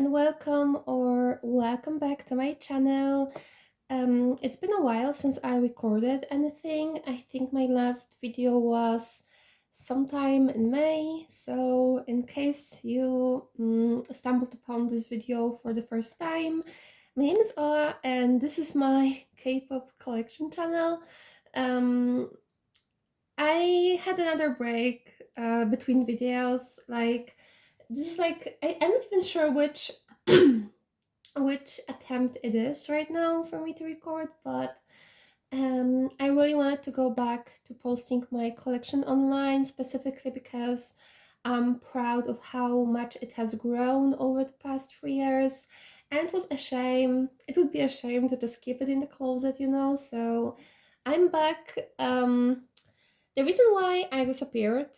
and welcome back to my channel. It's been a while since I recorded anything. I think my last video was sometime in May, so in case you stumbled upon this video for the first time, my name is Ola and this is my K-pop collection channel. I had another break between videos, this is I'm not even sure which which attempt it is right now for me to record, but I really wanted to go back to posting my collection online, specifically because I'm proud of how much it has grown over the past 3 years, and it was a shame. It would be a shame to just keep it in the closet, so I'm back. The reason why I disappeared,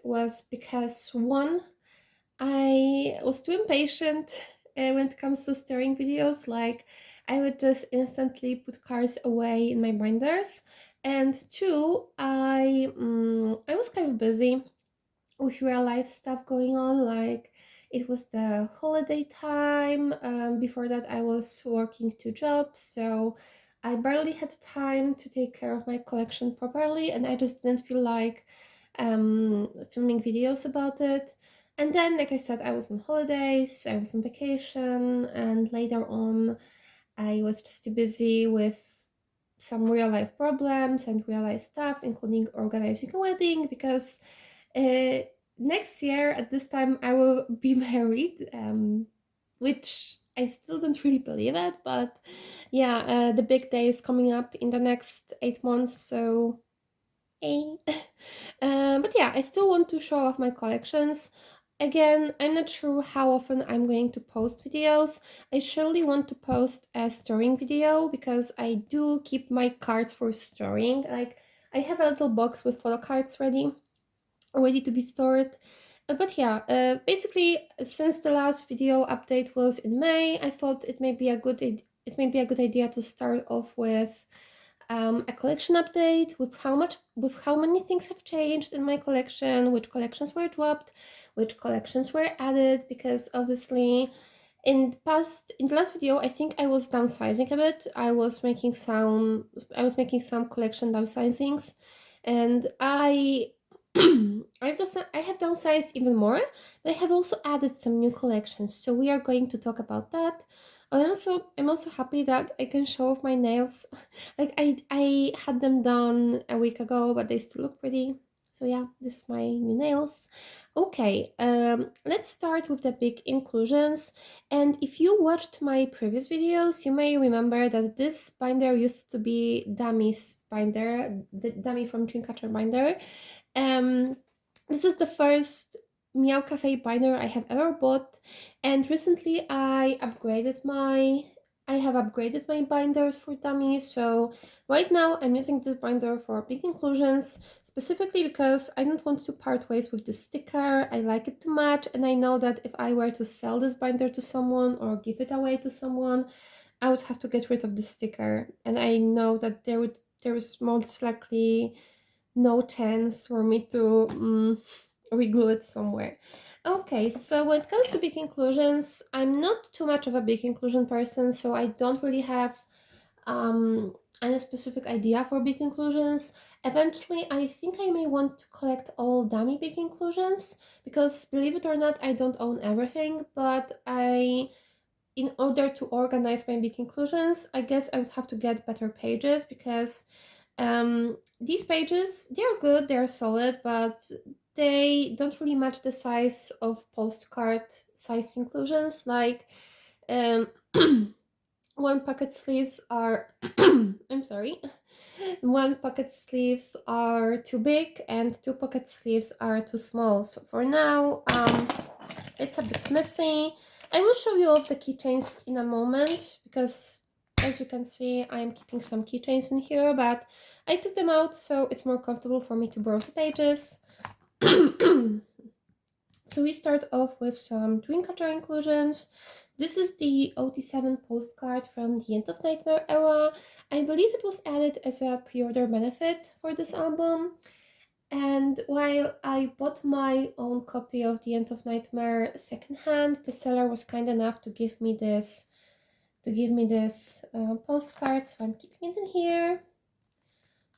was because one, I was too impatient when it comes to storing videos. Like, I would just instantly put cards away in my binders, and two, I was kind of busy with real life stuff going on. Like, it was the holiday time. Before that, I was working 2 jobs, so I barely had time to take care of my collection properly, and I just didn't feel like filming videos about it. And then, like I said, I was on holidays, I was on vacation, and later on, I was just too busy with some real life problems and real life stuff, including organizing a wedding, because uh, next year at this time I will be married, which I still don't really believe it, but yeah, the big day is coming up in the next 8 months, so hey. But yeah, I still want to show off my collections. Again, I'm not sure how often I'm going to post videos. I surely want to post a storing video because I do keep my cards for storing. Like, I have a little box with photo cards ready to be stored. But yeah, basically, since the last video update was in May, I thought it may be a good idea to start off with a collection update with how many things have changed in my collection, which collections were dropped, which collections were added, because obviously in the last video I think I was downsizing a bit. I was making some collection downsizings, and I have downsized even more, but I have also added some new collections, so we are going to talk about that. I'm also happy that I can show off my nails. Like, I had them done a week ago, but they still look pretty. So yeah, this is my new nails. Okay, let's start with the big inclusions. And if you watched my previous videos, you may remember that this binder used to be Dami's binder, the Dami from Dreamcatcher binder. This is the first Meow Cafe binder I have ever bought, and recently I have upgraded my binders for dummies. So right now I'm using this binder for big inclusions, specifically because I don't want to part ways with this sticker. I like it too much, and I know that if I were to sell this binder to someone or give it away to someone, I would have to get rid of the sticker, and I know that there is most likely no chance for me to reglue it somewhere. Okay, so when it comes to big inclusions, I'm not too much of a big inclusion person, so I don't really have any specific idea for big inclusions. Eventually, I think I may want to collect all dummy big inclusions, because believe it or not, I don't own everything, but in order to organize my big inclusions, I guess I would have to get better pages, because these pages, they're good, they're solid, but they don't really match the size of postcard size inclusions. Like, um, one pocket sleeves are I'm sorry, one pocket sleeves are too big and two pocket sleeves are too small. So for now, it's a bit messy. I will show you all of the keychains in a moment, because as you can see, I am keeping some keychains in here, but I took them out so it's more comfortable for me to browse the pages. So we start off with some Dreamcatcher inclusions. This is the OT7 postcard from the End of Nightmare era. I believe it was added as a pre-order benefit for this album. And while I bought my own copy of The End of Nightmare secondhand, the seller was kind enough to give me this postcard, so I'm keeping it in here.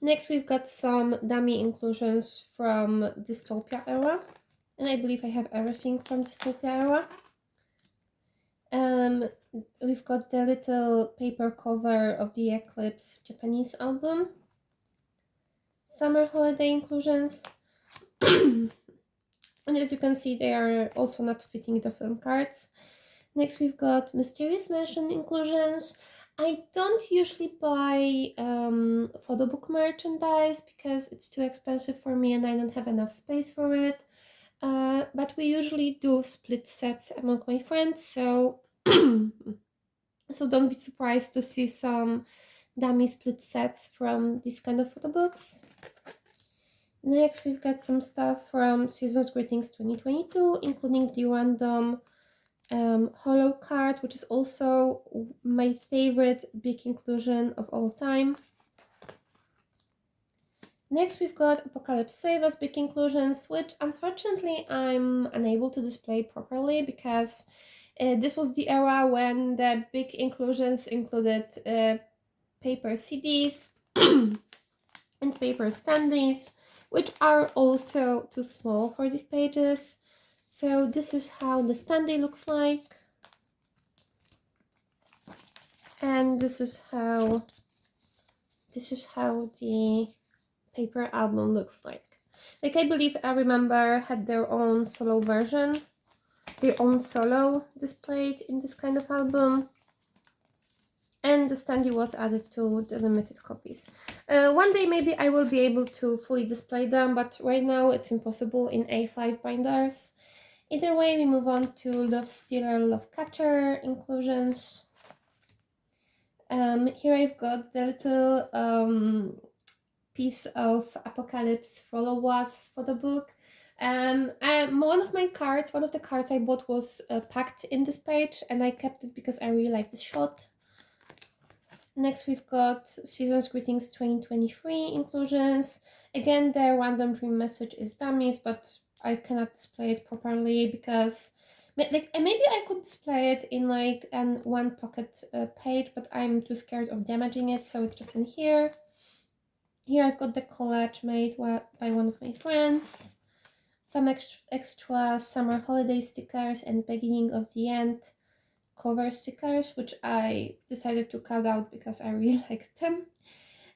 Next, we've got some dummy inclusions from Dystopia era, and I believe I have everything from Dystopia era. We've got the little paper cover of the Eclipse Japanese album. Summer holiday inclusions. And as you can see, they are also not fitting the film cards. Next, we've got Mysterious Mansion inclusions. I don't usually buy photo book merchandise because it's too expensive for me and I don't have enough space for it. But we usually do split sets among my friends, so so don't be surprised to see some dummy split sets from these kind of photo books. Next, we've got some stuff from Season's Greetings 2022, including the random holo card, which is also my favorite big inclusion of all time. Next, we've got Apocalypse Save Us big inclusions, which unfortunately I'm unable to display properly because this was the era when the big inclusions included paper CDs and paper standees, which are also too small for these pages. So this is how the standee looks like. And this is how the paper album looks like. Like, I believe Every Member had their own solo version, their own solo displayed in this kind of album. And the standee was added to the limited copies. One day maybe I will be able to fully display them, but right now it's impossible in A5 binders. Either way, we move on to Love Stealer, Love Catcher inclusions. Here I've got the little piece of Apocalypse Follow Us photo book. One of the cards I bought was packed in this page, and I kept it because I really like this shot. Next, we've got Season's Greetings 2023 inclusions. Again, the random dream message is dummies, but I cannot display it properly because maybe I could display it in like an one pocket page, but I'm too scared of damaging it, so it's just in here. Here I've got the collage made by one of my friends, some extra summer holiday stickers, and beginning of the end cover stickers, which I decided to cut out because I really liked them.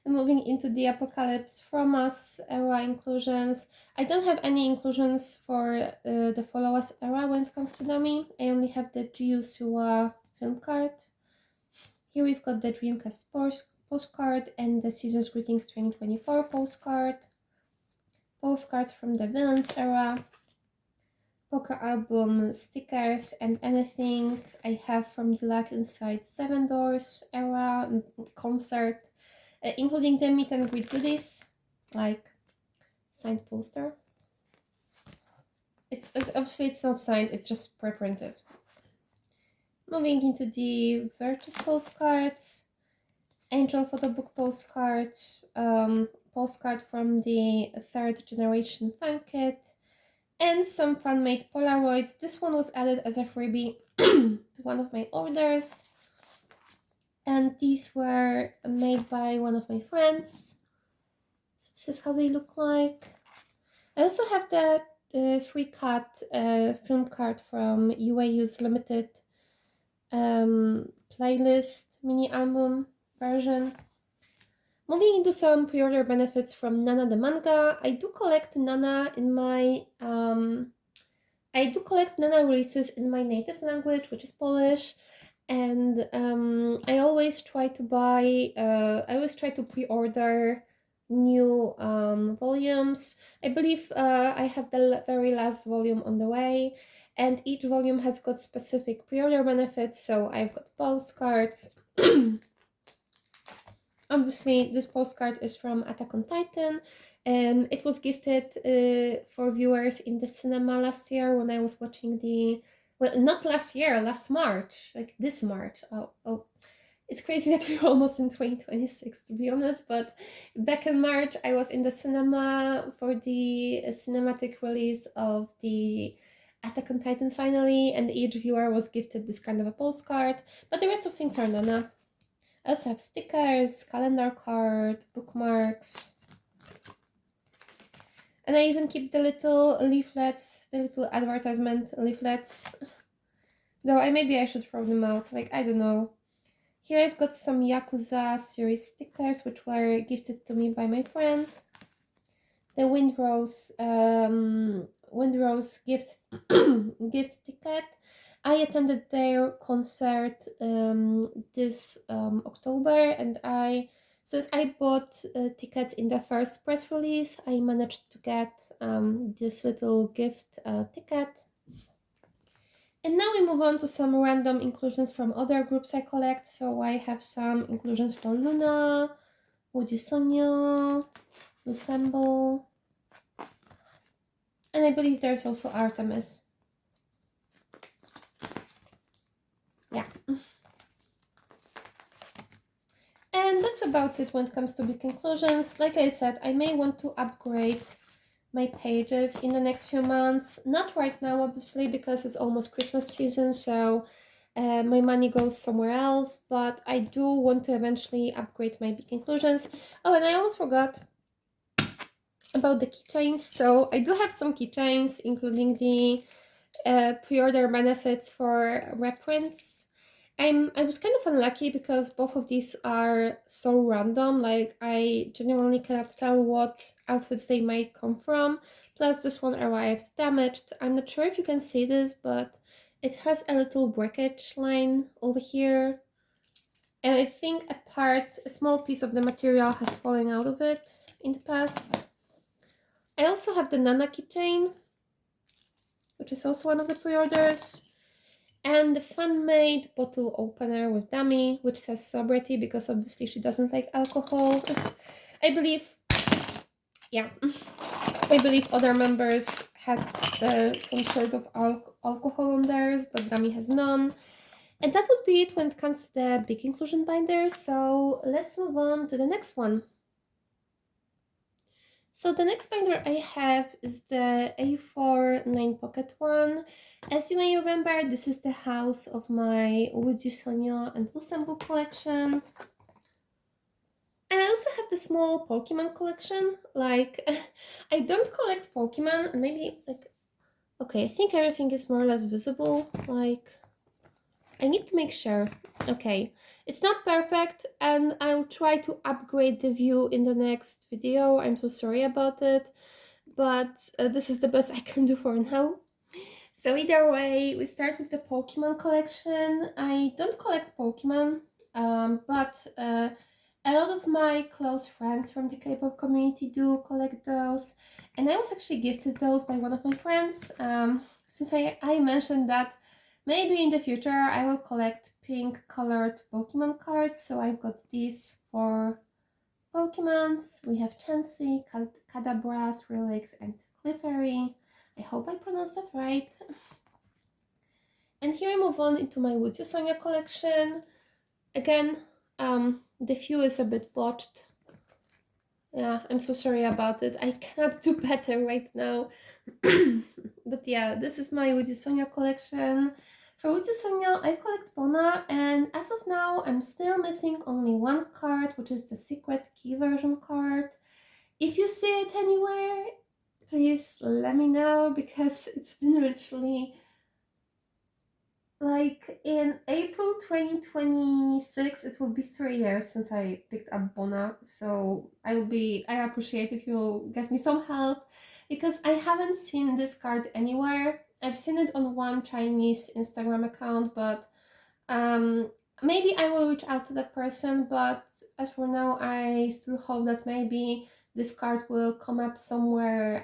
And moving into the Apocalypse From Us era inclusions. I don't have any inclusions for the Follow Us era when it comes to Dami. I only have the Jiu Suwa film card. Here we've got the Dreamcast postcard and the Season's Greetings 2024 postcards from the Villains era, Poker album stickers, and anything I have from the Luck Inside Seven Doors era concert, including the meet and greet goodies, like signed poster. It's obviously it's not signed, it's just pre-printed. Moving into the Virtus postcards, Angel photo book postcards, postcard from the third generation fan kit, and some fan-made Polaroids. This one was added as a freebie to one of my orders. And these were made by one of my friends. So this is how they look like. I also have the free cut film card from UAU's limited playlist mini album version. Moving into some pre-order benefits from Nana the manga. I do collect Nana releases in my native language, which is Polish, and I always try to pre-order new volumes. I believe I have the very last volume on the way, and each volume has got specific pre-order benefits. So I've got postcards. Obviously, this postcard is from Attack on Titan, and it was gifted for viewers in the cinema last year when I was watching not last year, last March, like this March. It's crazy that we're almost in 2026, to be honest, but back in March, I was in the cinema for the cinematic release of the Attack on Titan finally, and each viewer was gifted this kind of a postcard, but the rest of things are Nana. I also have stickers, calendar card, bookmarks, and I even keep the little leaflets, the little advertisement leaflets, though maybe I should throw them out, like, I don't know. Here I've got some Yakuza series stickers which were gifted to me by my friend. The Windrose gift gift ticket. I attended their concert this October, and since I bought tickets in the first press release, I managed to get this little gift ticket. And now we move on to some random inclusions from other groups I collect. So I have some inclusions from LOONA, WJSN, loossemble, and I believe there's also artms. Yeah. And that's about it when it comes to big inclusions. Like I said, I may want to upgrade my pages in the next few months. Not right now, obviously, because it's almost Christmas season, so my money goes somewhere else, but I do want to eventually upgrade my big inclusions. Oh, and I almost forgot about the keychains. So I do have some keychains, including the pre-order benefits for reprints. I was kind of unlucky because both of these are so random, like I genuinely cannot tell what outfits they might come from. Plus this one arrived damaged. I'm not sure if you can see this, but it has a little breakage line over here. And I think a small piece of the material has fallen out of it in the past. I also have the Nana keychain, which is also one of the pre-orders. And the fan-made bottle opener with dami, which says sobriety because obviously she doesn't like alcohol. I believe other members had some sort of alcohol on theirs, but dami has none. And that would be it when it comes to the big inclusion binder. So let's move on to the next one. So the next binder I have is the A4 9 pocket one. As you may remember, this is the house of my WJSN and loossemble collection. And I also have the small Pokemon collection. Like, I don't collect Pokemon, and maybe, like, okay, I think everything is more or less visible. Like, I need to make sure. Okay, it's not perfect, and I'll try to upgrade the view in the next video. I'm so sorry about it, but this is the best I can do for now. So either way, we start with the Pokemon collection. I don't collect Pokemon, but a lot of my close friends from the K-pop community do collect those, and I was actually gifted those by one of my friends. Since I mentioned that maybe in the future I will collect pink colored Pokemon cards, so I've got these for Pokemons. We have Chansey, Kadabras, Relix, and Clefairy. I hope I pronounced that right. And here I move on into my WJSN collection. Again, the view is a bit botched. Yeah, I'm so sorry about it. I cannot do better right now. But yeah, this is my WJSN collection. For WJSN, I collect Bona, and as of now, I'm still missing only one card, which is the secret key version card. If you see it anywhere, please let me know, because it's been literally like in April 2026, it will be 3 years since I picked up Bona, so I appreciate if you'll get me some help, because I haven't seen this card anywhere. I've seen it on one Chinese Instagram account, but maybe I will reach out to that person, but as for now, I still hope that maybe this card will come up somewhere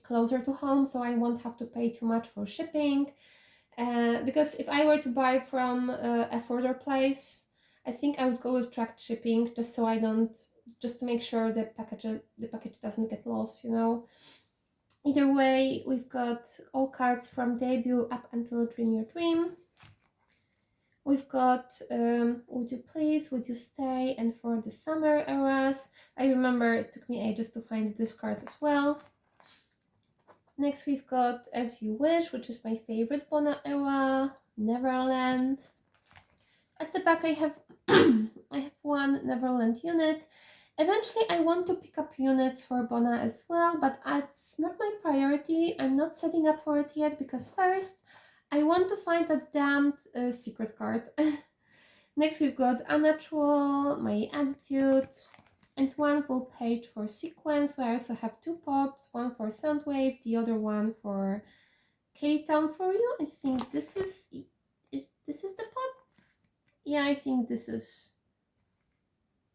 closer to home, so I won't have to pay too much for shipping. Because if I were to buy from a further place, I think I would go with tracked shipping, just to make sure the package doesn't get lost, you know. Either way, we've got all cards from debut up until Dream Your Dream. We've got Would You Please, Would You Stay, and for the summer eras. I remember it took me ages to find this card as well. Next we've got As You Wish, which is my favorite Bona era, Neverland. At the back I have I have one Neverland unit. Eventually I want to pick up units for Bona as well, but it's not my priority. I'm not setting up for it yet because first I want to find that damned secret card. Next we've got Unnatural, My Attitude, and one full page for Sequence, where I also have two pops, one for Soundwave, the other one for K-Town for You. I think this is this is the pop? Yeah, I think this is,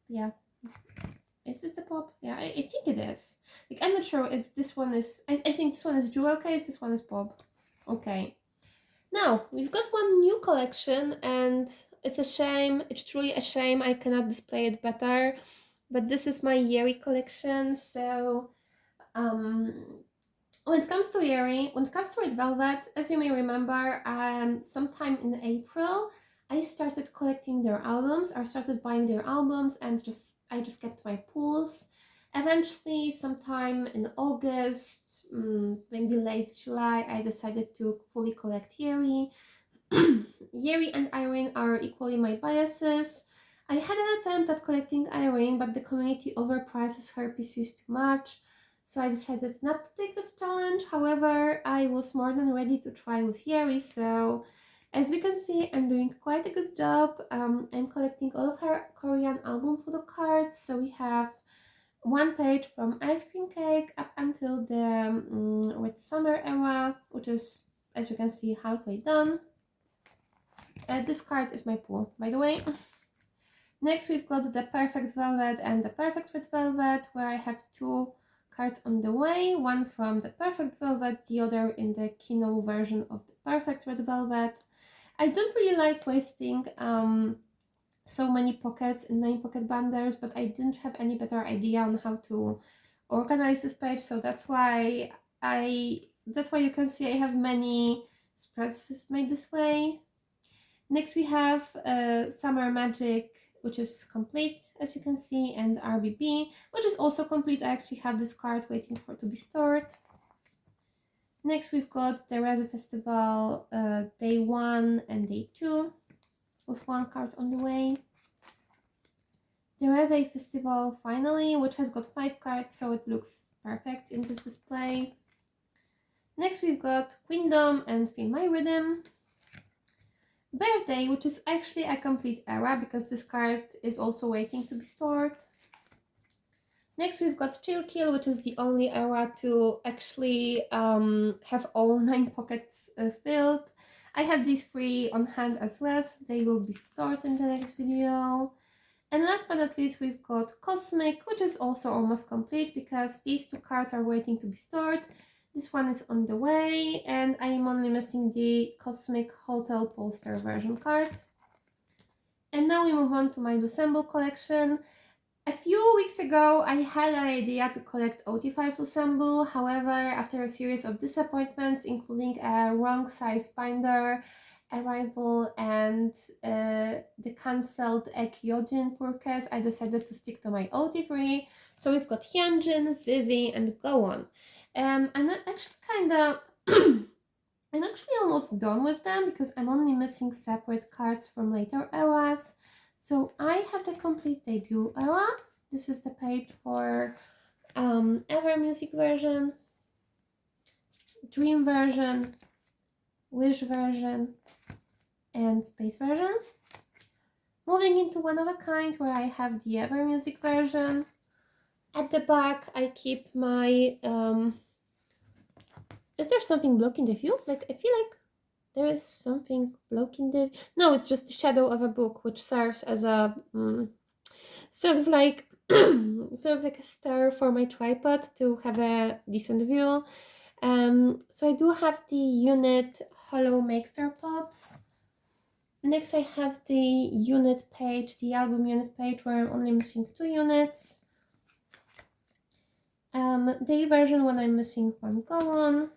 yeah. Is this the pop? Yeah, I think it is. Like, I'm not sure if this one is, I think this one is jewel case, this one is pop. Okay. Now, we've got one new collection and it's a shame, it's truly a shame I cannot display it better. But this is my Yeri collection, so when it comes to Yeri, when it comes to Red Velvet, as you may remember, sometime in April, I started collecting their albums. I started buying their albums and I just kept my pools. Eventually, sometime in August, maybe late July, I decided to fully collect Yeri. Yeri and Irene are equally my biases. I had an attempt at collecting Irene, but the community overprices her pieces too much. So I decided not to take that challenge. However, I was more than ready to try with Yeri, so as you can see, I'm doing quite a good job. I'm collecting all of her Korean album photo cards. So we have one page from Ice Cream Cake up until the Red Summer era, which is, as you can see, halfway done. This card is my pool, by the way. Next, we've got the Perfect Velvet and the Perfect Red Velvet, where I have two cards on the way, one from the Perfect Velvet, the other in the Kino version of the Perfect Red Velvet. I don't really like wasting so many pockets in 9 pocket binders, but I didn't have any better idea on how to organize this page, so that's why you can see I have many spreads made this way. Next we have Summer Magic, which is complete, as you can see, and RBB, which is also complete. I actually have this card waiting for to be stored. Next we've got the Revi Festival Day 1 and Day 2, with one card on the way. The Revi Festival finally, which has got 5 cards, so it looks perfect in this display. Next we've got Queendom and Feel My Rhythm. Birthday, which is actually a complete era because this card is also waiting to be stored. Next we've got Chill Kill, which is the only era to actually have all 9 pockets filled. I have these 3 on hand as well, so they will be stored in the next video. And last but not least, we've got Cosmic, which is also almost complete because these 2 cards are waiting to be stored. This one is on the way, and I am only missing the Cosmic Hotel Poster version card. And now we move on to my Loossemble collection. A few weeks ago, I had an idea to collect OT5 Loossemble. However, after a series of disappointments, including a wrong size binder, Arrival, and the cancelled egg hyunjin purchase, I decided to stick to my OT3. So we've got Hyunjin, Vivi, and gowon. I'm actually I'm actually almost done with them because I'm only missing separate cards from later eras. So I have the complete debut era. This is the page for Ever Music version, Dream version, Wish version, and Space version. Moving into One of a Kind, where I have the Ever Music version. At the back, I keep my is there something blocking the view? Like, I feel like there is something blocking the... No, it's just the shadow of a book, which serves as a sort of like a star for my tripod to have a decent view. So I do have the unit Hollow Makestar Pobs. Next I have the unit page, the album unit page, where I'm only missing 2 units. Day version when I'm missing 1 gowon.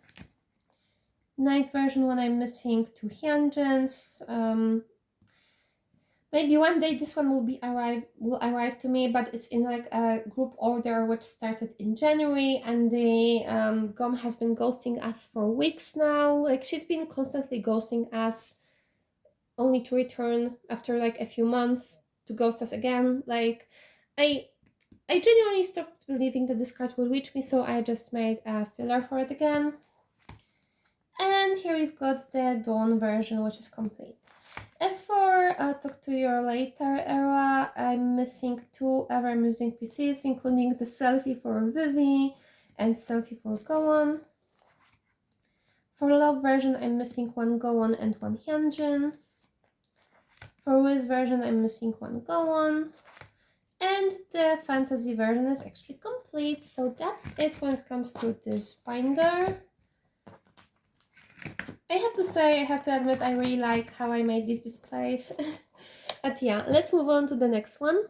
Night version when I'm missing 2 hyunjins. Maybe one day this one will arrive to me, but it's in like a group order which started in January, and the Gom has been ghosting us for weeks now. Like she's been constantly ghosting us, only to return after like a few months to ghost us again. Like I I genuinely stopped believing that this card will reach me, so I just made a filler for it again. And here we've got the Dawn version, which is complete. As for Talk to Your Later era, I'm missing 2 ever amusing pieces, including the selfie for Vivi and selfie for Gowon. For Love version, I'm missing 1 Gowon and 1 Hyunjin. For Wiz version, I'm missing 1 Gowon. And the fantasy version is actually complete, so that's it when it comes to this binder. I have to say, I have to admit, I really like how I made these displays. But yeah, let's move on to the next one.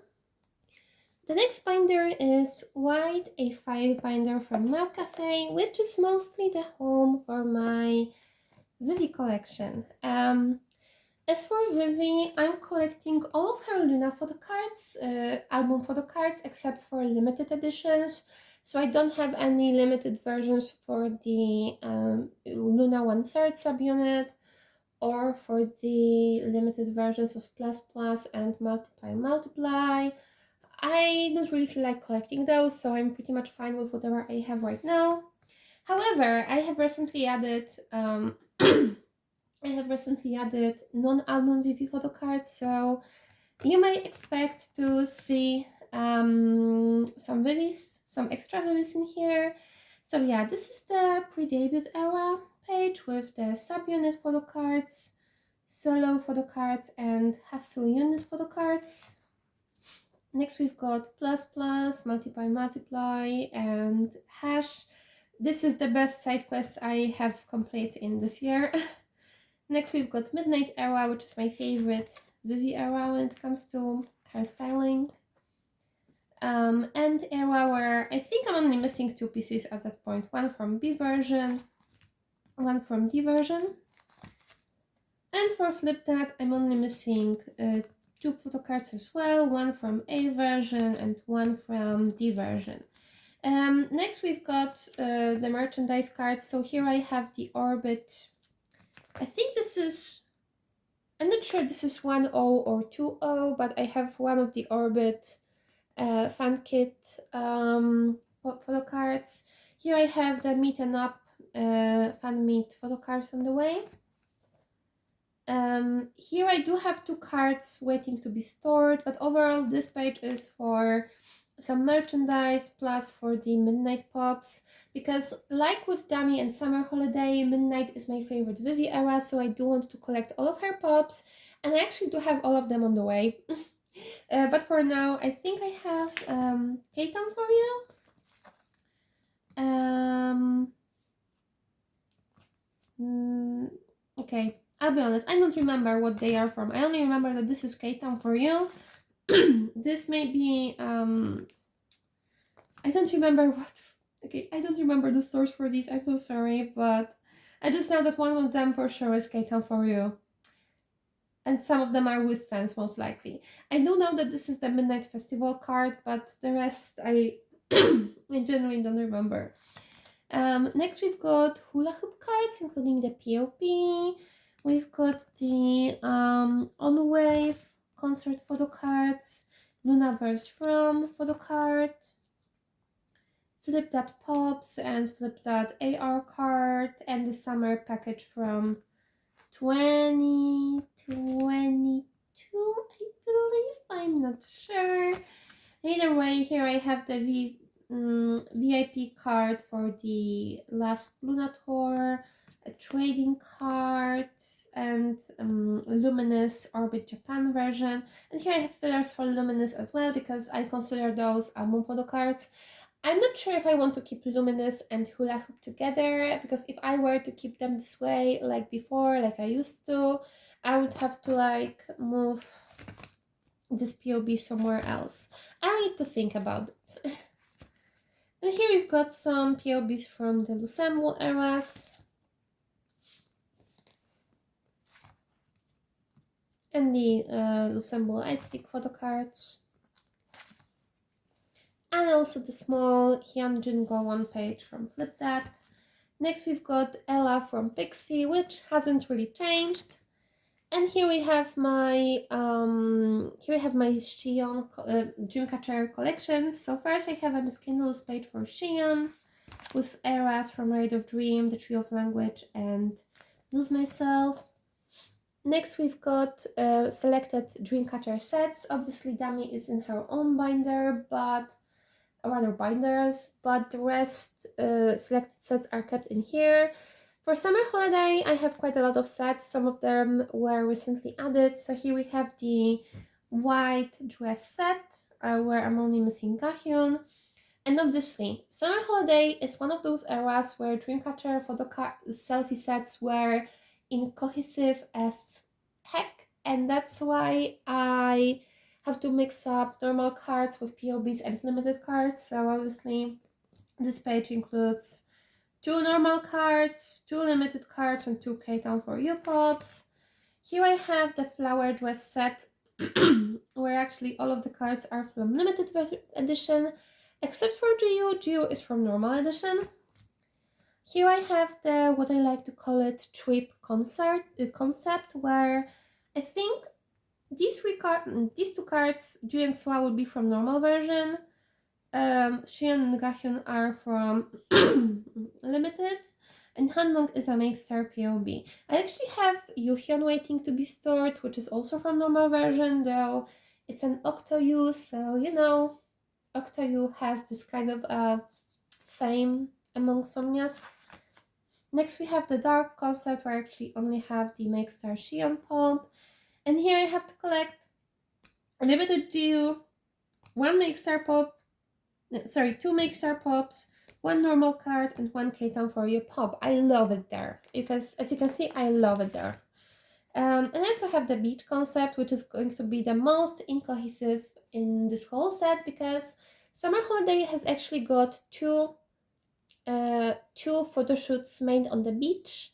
The next binder is White A5 binder from Mao Cafe, which is mostly the home for my Vivi collection. As for Vivi, I'm collecting all of her LOONA photo cards, album photo cards, except for limited editions. So I don't have any limited versions for the LOONA 1/3 subunit, or for the limited versions of Plus Plus and Multiply Multiply. I don't really feel like collecting those, so I'm pretty much fine with whatever I have right now. However, I have recently added non-album Vivi photo cards, so you may expect to see some Vivis, some extra Vivis in here. So yeah, this is the pre-debut era page with the subunit photo cards, solo photo cards, and hustle unit photo cards. Next we've got Plus Plus, Multiply Multiply, and Hash. This is the best side quest I have completed in this year. Next we've got Midnight Era, which is my favorite Vivi era when it comes to hairstyling. And era where I think I'm only missing 2 pieces at that point. One from B version, one from D version. And for Flip That, I'm only missing 2 photo cards as well, one from A version and one from D version. Next we've got the merchandise cards. So here I have the Orbit. I think this is, I'm not sure this is 1.0 or 2.0, but I have one of the Orbit fan kit photo cards. Here I have the Meet and Up fan meet photo cards on the way. Here I do have 2 cards waiting to be stored, but overall this page is for some merchandise plus for the Midnight Pops, because like with Dami and Summer Holiday, Midnight is my favorite Vivi era, so I do want to collect all of her pops, and I actually do have all of them on the way. But for now, I think I have K-Town for you. Okay, I'll be honest, I don't remember what they are from. I only remember that this is K-Town for you. This may be, I don't remember what, okay, I don't remember the stores for these, I'm so sorry, but I just know that one of them for sure is K-Town for you. And some of them are with fans, most likely. I do know that this is the Midnight Festival card, but the rest I genuinely don't remember. Next we've got hula hoop cards, including the POP. We've got the On Wave concert photo cards, Lunaverse From photo card, Flip That Pops and Flip That AR card, and the summer package from 2022, I believe. I'm not sure. Either way, here I have the VIP card for the last LOONA tour, a trading card, and Luminous Orbit Japan version. And here I have fillers for Luminous as well, because I consider those album photo cards. I'm not sure if I want to keep Luminous and Hula Hoop together, because if I were to keep them this way, like before, like I used to, I would have to like move this POB somewhere else. I need to think about it. And here we've got some POBs from the Loossemble eras. and the loosemble light stick photo cards, and also the small hyunjin gowon page from Flip That. Next we've got Ella from Pixy, which hasn't really changed. And here we have my Siyeon Dreamcatcher collection. So first I have a Miskindles page for Siyeon with eras from Raid of Dream, The Tree of Language, and Lose Myself. Next we've got selected Dreamcatcher sets. Obviously Dami is in her own binder, but rather binders, but the rest selected sets are kept in here. For summer holiday, I have quite a lot of sets. Some of them were recently added. So here we have the white dress set, where I'm only missing Gahyun. And obviously, summer holiday is one of those eras where Dreamcatcher photo selfie sets were incohesive as heck. And that's why I have to mix up normal cards with POBs and limited cards. So obviously, this page includes 2 normal cards, 2 limited cards, and 2 K-Town for you pobs. Here I have the flower dress set, where actually all of the cards are from limited edition, except for Geo. Geo is from normal edition. Here I have the, what I like to call it, trip concept, where I think these 2 cards, Geo and Swa, will be from normal version. Siyeon and Gahyun are from limited, and Hanbok is a make star POB. I actually have Yuhyun waiting to be stored, which is also from normal version, though it's an Octoyu, so you know, Octoyu has this kind of fame among Somnias. Next we have the dark concept, where I actually only have the make star Siyeon Pomp, and here I have to collect a limited Geo, 1 make star pop, sorry, 2 make star pops, 1 normal card, and 1 K-Town for you pop. I love it there, because as you can see, I love it there. And I also have the beach concept, which is going to be the most incohesive in this whole set, because summer holiday has actually got two photo shoots made on the beach.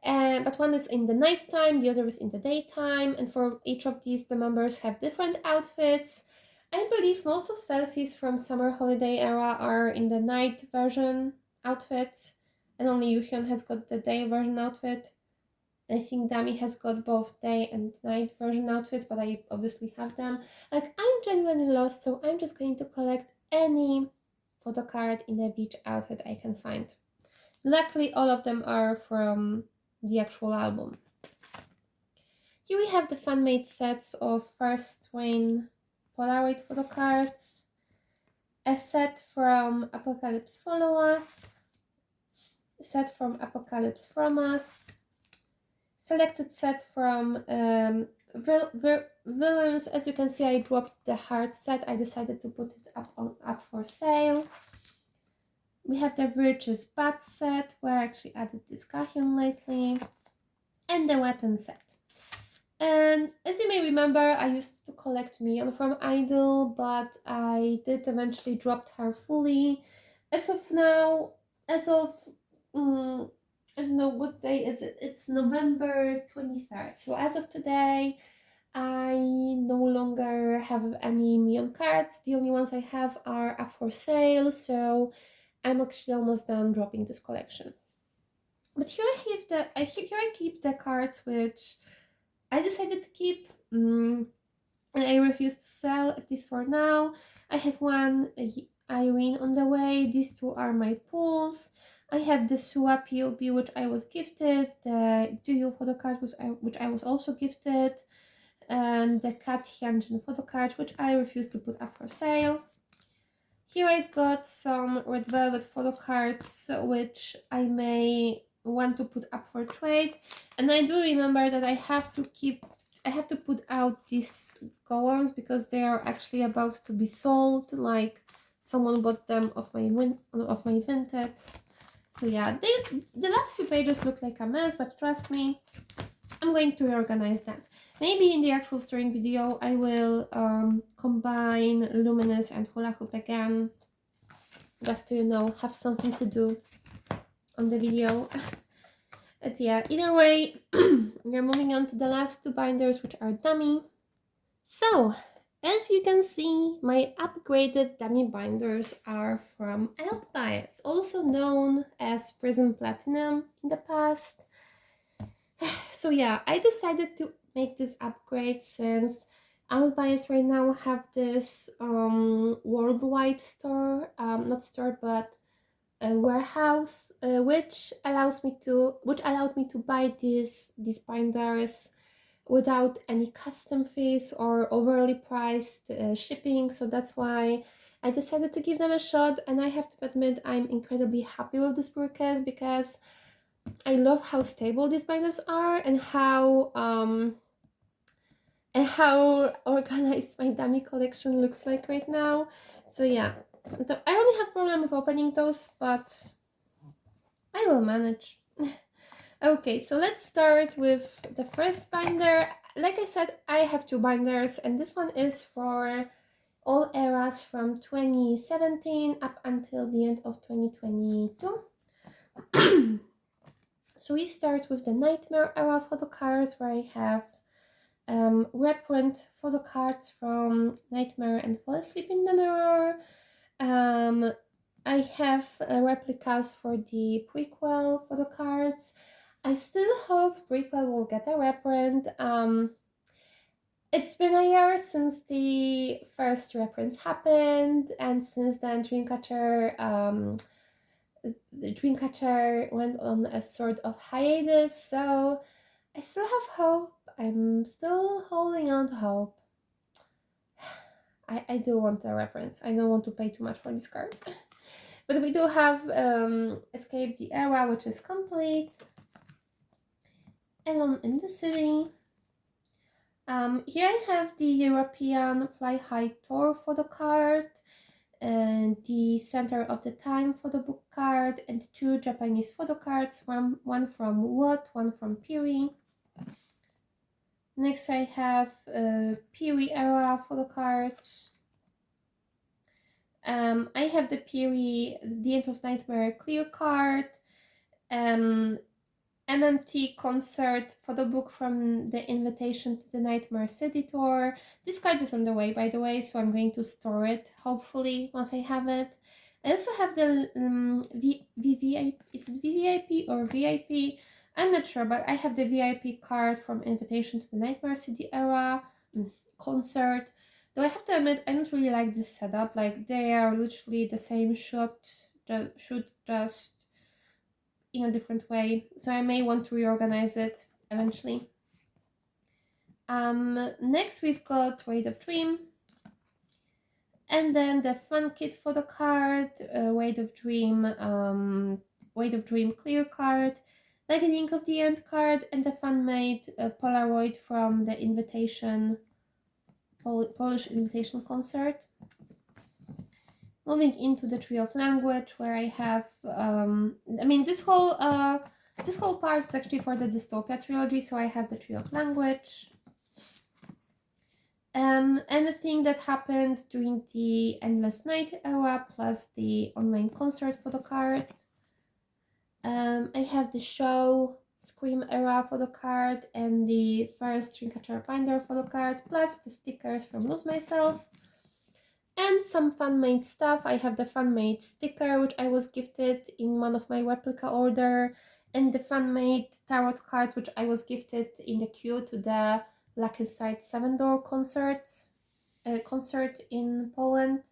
But one is in the nighttime, the other is in the daytime, and for each of these the members have different outfits. I believe most of selfies from summer holiday era are in the night version outfits, and only Yuhyun has got the day version outfit. I think Dami has got both day and night version outfits, but I obviously have them. Like, I'm genuinely lost, so I'm just going to collect any photo card in the beach outfit I can find. Luckily, all of them are from the actual album. Here we have the fan-made sets of First Wayne Polaroid photo cards, a set from Apocalypse Follow Us, a set from Apocalypse From Us, selected set from Villains. As you can see, I dropped the hard set. I decided to put it up for sale. We have the Virtuous Bat set, where I actually added this Gahyun lately, and the weapon set. And as you may remember, I used to collect Mion from Idol, but I did eventually drop her fully. As of now, I don't know what day is it, it's November 23rd. So as of today, I no longer have any Mion cards. The only ones I have are up for sale, so I'm actually almost done dropping this collection. But here I keep the cards which I decided to keep, and I refuse to sell, at least for now. I have 1 Irene on the way. These 2 are my pulls. I have the Sua POB, which I was gifted, the Juyu photo card, which I was also gifted, and the Cat Hyunjin photo card, which I refuse to put up for sale. Here I've got some Red Velvet photo cards, which I may want to put up for trade, and I do remember that I have to put out these gowons because they are actually about to be sold. Like, someone bought them off my Vinted. So yeah, the last few pages look like a mess, but trust me, I'm going to reorganize that. Maybe in the actual storing video I will combine Luminous and Hula Hoop again, just to, you know, have something to do on the video. But yeah, either way, we're moving on to the last two binders, which are dami. So, as you can see, my upgraded dami binders are from Altbias, also known as Prism Platinum in the past. So yeah, I decided to make this upgrade since Altbias right now have this worldwide store, not store, but a warehouse, which allowed me to buy these binders without any custom fees or overly priced shipping. So that's why I decided to give them a shot, and I have to admit I'm incredibly happy with this broadcast because I love how stable these binders are and how organized my dummy collection looks like right now. So yeah, I only have problem with opening those, but I will manage. Okay, so let's start with the first binder. Like I said, I have two binders, and this one is for all eras from 2017 up until the end of 2022. So we start with the Nightmare era photo cards, where I have reprint photo cards from Nightmare and Fall Asleep in the Mirror. I have replicas for the prequel photo cards. I still hope prequel will get a reprint. It's been a year since the first reprints happened, and since then the Dreamcatcher went on a sort of hiatus, so I still have hope. I'm still holding on to hope. I do want a reference. I don't want to pay too much for these cards. But we do have Escape the Era, which is complete. Alone in the City. Here I have the European Fly High Tour photo card, and the Center of the Time photo book card, and two Japanese photo cards, one from What, one from Piri. Next I have Piri era photo cards. I have the Piri, the End of Nightmare clear card, MMT concert photo book from the Invitation to the Nightmare City tour. This card is on the way, by the way, so I'm going to store it, hopefully, once I have it. I also have the VVIP, is it VVIP or VIP? I'm not sure, but I have the VIP card from Invitation to the Nightmare City era concert. Though I have to admit, I don't really like this setup. Like, they are literally the same shoot just in a different way. So I may want to reorganize it eventually. Next we've got Weight of Dream. And then the Fun Kit photo card, Weight of Dream clear card, Beginning of the End card, and the fan-made Polaroid from the Invitation Polish Invitation concert. Moving into the Tree of Language, where I have, this whole part is actually for the Dystopia trilogy, so I have the Tree of Language. Anything that happened during the Endless Night era, plus the online concert photo card. I have the Show Scream era photo card and the first Dreamcatcher binder photo card, plus the stickers from Lose Myself. And some fan-made stuff. I have the fan-made sticker, which I was gifted in one of my replica order, and the fan-made tarot card, which I was gifted in the queue to the Black Inside 7-door concert in Poland.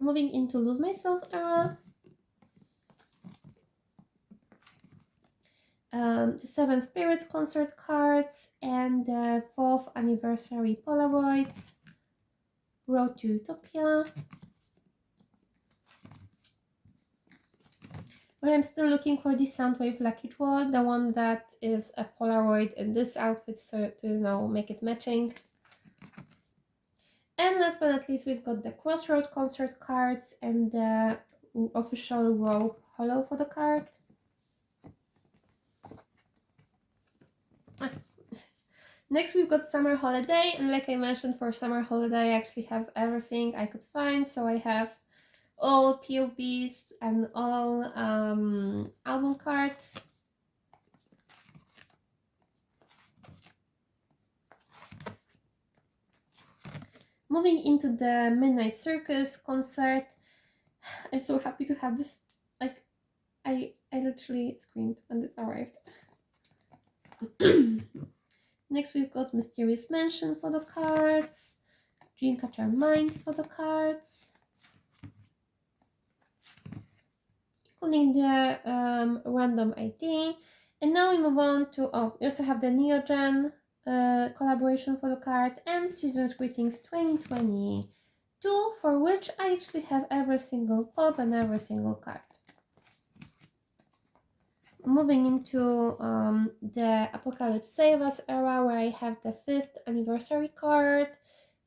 Moving into Lose Myself era. The Seven Spirits concert cards and the 4th anniversary Polaroids. Road to Utopia. But I'm still looking for the Soundwave Lucky Draw, the one that is a Polaroid in this outfit, so to make it matching. And last but not least, we've got the Crossroads concert cards and the official Rope Hollow photo card. Next we've got Summer Holiday, and like I mentioned, for Summer Holiday I actually have everything I could find. So I have all POBs and all album cards. Moving into the Midnight Circus concert. I'm so happy to have this. Like, I literally screamed when it arrived. Next we've got Mysterious Mansion for the cards, Dreamcatcher Mind for the cards, including the random ID. And now we move on to, we also have the Neogen collaboration for the card and Season's Greetings 2022, for which I actually have every single pop and every single card. Moving into the Apocalypse Save Us era, where I have the 5th anniversary card,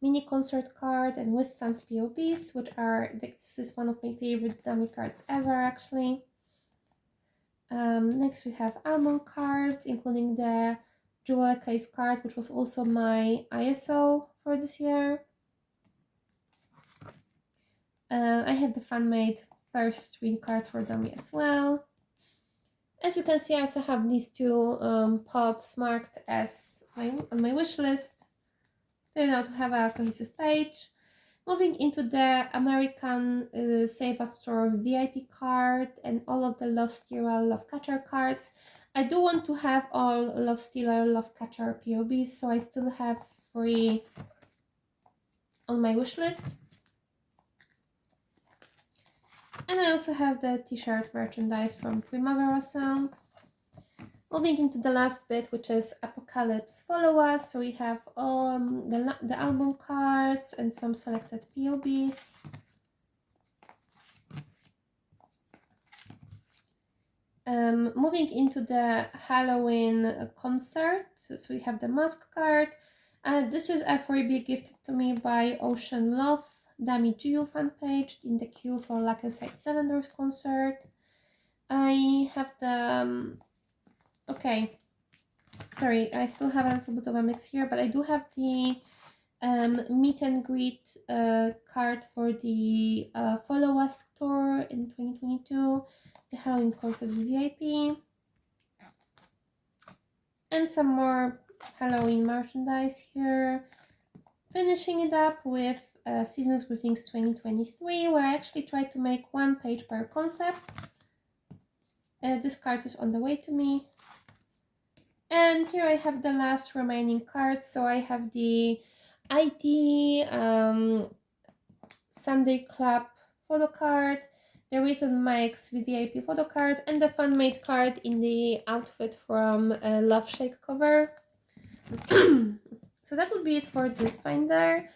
mini concert card, and with Sans POBs, which are, this is one of my favorite dummy cards ever actually. Next we have album cards, including the Jewel Case card, which was also my ISO for this year. I have the fan-made first screen cards for dummy as well. As you can see, I also have these two pobs marked as on my wish list. They now have a cohesive page. Moving into the American Save Us Store VIP card and all of the Love Stealer, Love Catcher cards. I do want to have all Love Stealer, Love Catcher POBs, so I still have 3 on my wish list. And I also have the t-shirt merchandise from Primavera Sound. Moving into the last bit, which is Apocalypse Follow Us. So we have the album cards and some selected POBs. Moving into the Halloween concert. So we have the mask card. This is a freebie gifted to me by Ocean Love, Dami Geo fan page, in the queue for Lakenside 7 Doors concert. I have the okay, sorry, I still have a little bit of a mix here, but I do have the meet and greet card for the Follow Us tour in 2022, the Halloween concert VIP, and some more Halloween merchandise here. Finishing it up with Season's Greetings 2023, where I actually tried to make 1 page per concept. This card is on the way to me. And here I have the last remaining cards. So I have the ID Sunday Club photo card, the Reason Mike's VVIP photo card, and the fan-made card in the outfit from Love Shake cover. So that would be it for this binder.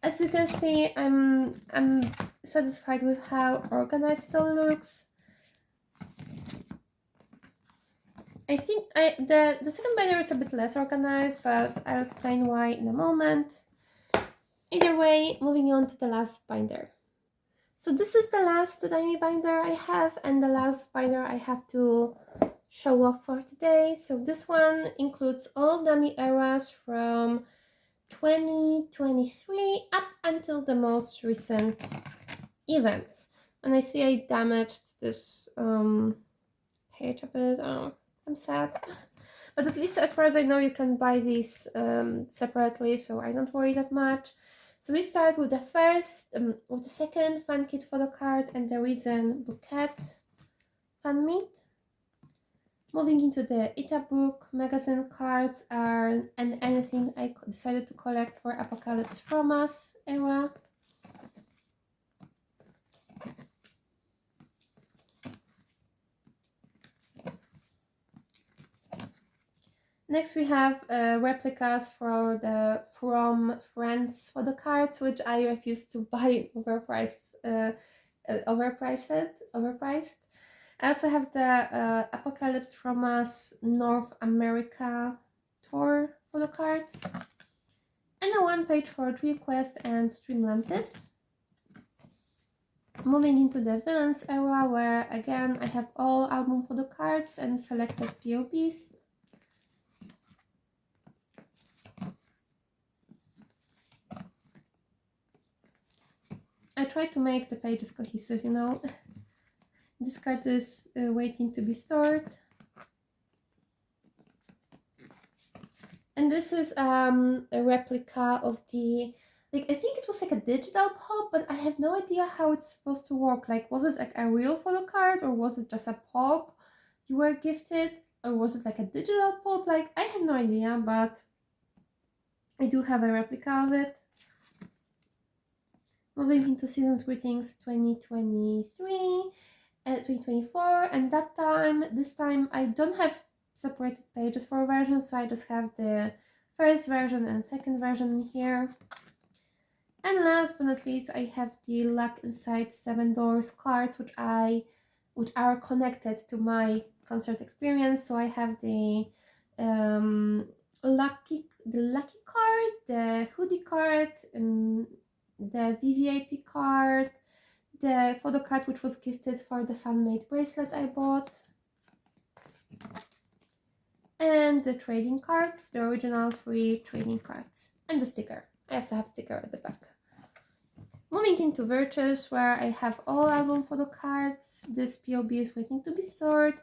As you can see, I'm satisfied with how organized it all looks. I think the second binder is a bit less organized, but I'll explain why in a moment. Either way, moving on to the last binder. So this is the last dami binder I have, and the last binder I have to show off for today. So this one includes all dami eras from 2023 up until the most recent events. And I see I damaged this page a bit. Oh, I'm sad. But at least as far as I know, you can buy these separately, so I don't worry that much. So we start with the second fan kit photo card and the Reason Bouquet fan meet. Moving into the Ita book magazine cards and anything I decided to collect for Apocalypse From Us era. Next we have replicas for the From Friends for the cards, which I refused to buy overpriced. I also have the Apocalypse From Us North America tour for the cards, and a 1 page for Dream Quest and Dreamlantis. Moving into the Villains era, where again I have all album for the cards and selected POBs. I try to make the pages cohesive, you know. This card is waiting to be stored. And this is a replica of the, I think it was like a digital pop, but I have no idea how it's supposed to work. Like, was it like a real photo card, or was it just a pop you were gifted, or was it like a digital pop? Like, I have no idea, but I do have a replica of it. Moving into Season's Greetings 2023, 2024, and this time I don't have separated pages for versions, so I just have the first version and second version here. And last but not least, I have the Luck Inside 7 Doors cards, which are connected to my concert experience. So I have the lucky card, the hoodie card, the VVIP card, the photo card which was gifted for the fan-made bracelet I bought, and the trading cards, the original 3 trading cards, and the sticker. I also have a sticker at the back. Moving into Virtues, where I have all album photo cards. This POB is waiting to be stored.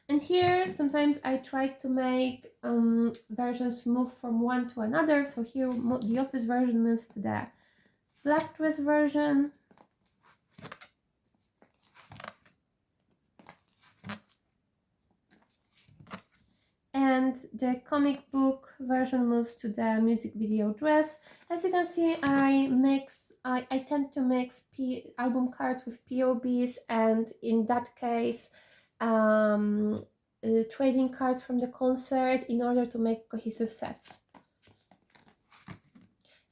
And here, sometimes I tried to make versions move from one to another. So here, the office version moves to the black dress version. And the comic book version moves to the music video dress. As you can see, I tend to mix album cards with POBs, and in that case, trading cards from the concert in order to make cohesive sets.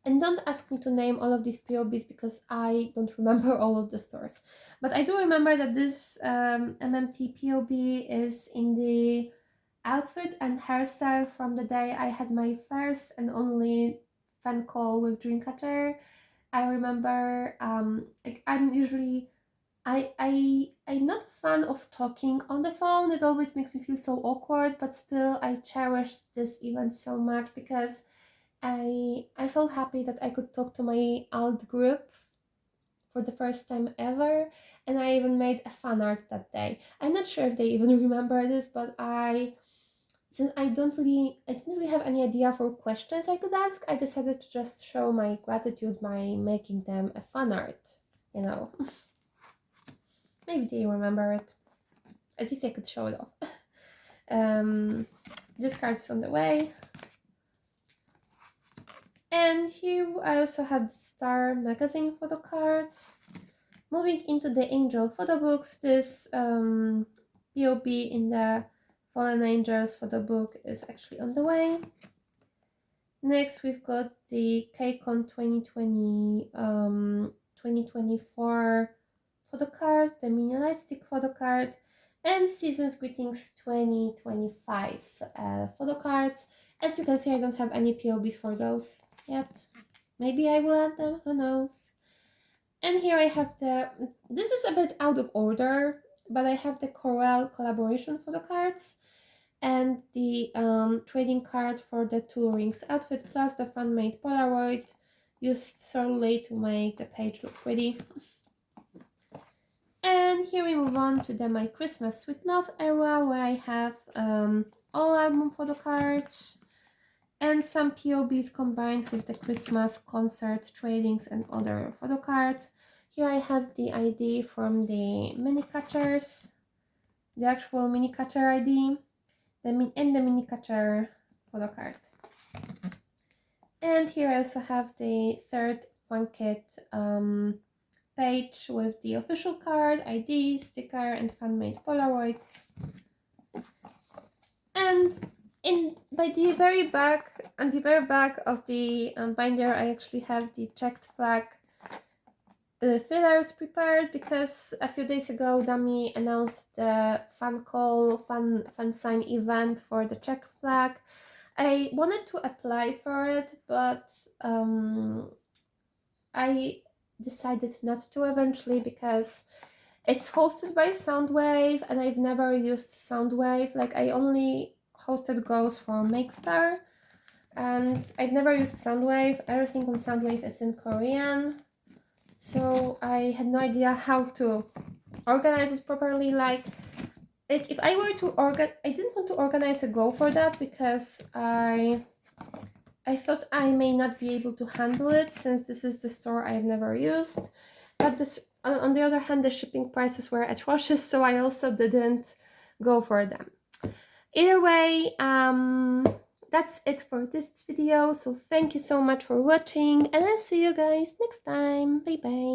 And don't ask me to name all of these POBs because I don't remember all of the stores. But I do remember that this MMT POB is in the outfit and hairstyle from the day I had my first and only fan call with Dreamcatcher. I remember like I'm not a fan of talking on the phone. It always makes me feel so awkward, but still I cherish this event so much because I felt happy that I could talk to my alt group for the first time ever, and I even made a fan art that day. I'm not sure if they even remember this, but since I didn't really have any idea for questions I could ask, I decided to just show my gratitude by making them a fan art, you know. Maybe they remember it. At least I could show it off. This card is on the way. And here I also had the Star magazine photo card. Moving into the Angel photo books, this POB in the Fallen Angels photo book is actually on the way. Next, we've got the KCON 2024 photo card, the mini light stick photo card, and Season's Greetings 2025 photo cards. As you can see, I don't have any POBs for those yet. Maybe I will add them, who knows. And here I have this is a bit out of order, but I have the Corel collaboration photo cards and the trading card for the Two Rings outfit, plus the fan-made Polaroid used solely to make the page look pretty. And here we move on to the My Christmas Sweet Love era, where I have all album photo cards and some POBs combined with the Christmas concert tradings and other photo cards. Here I have the ID from the mini catchers, the actual mini catcher ID, and the mini catcher photo card. And here I also have the third fan kit page with the official card, ID, sticker, and fan-made Polaroids. And by the very back, on the very back of the binder, I actually have the checked flag fillers prepared because a few days ago Dami announced the fan sign event for the checked flag. I wanted to apply for it, but I decided not to eventually because it's hosted by Soundwave and I've never used Soundwave. Like, I only hosted goals for Makestar and I've never used Soundwave. Everything on Soundwave is in Korean, so I had no idea how to organize it properly. Like if I were to I didn't want to organize a goal for that because I I thought I may not be able to handle it since this is the store I've never used. But this, on the other hand, the shipping prices were atrocious, so I also didn't go for them. Either way, that's it for this video. So thank you so much for watching, and I'll see you guys next time. Bye bye.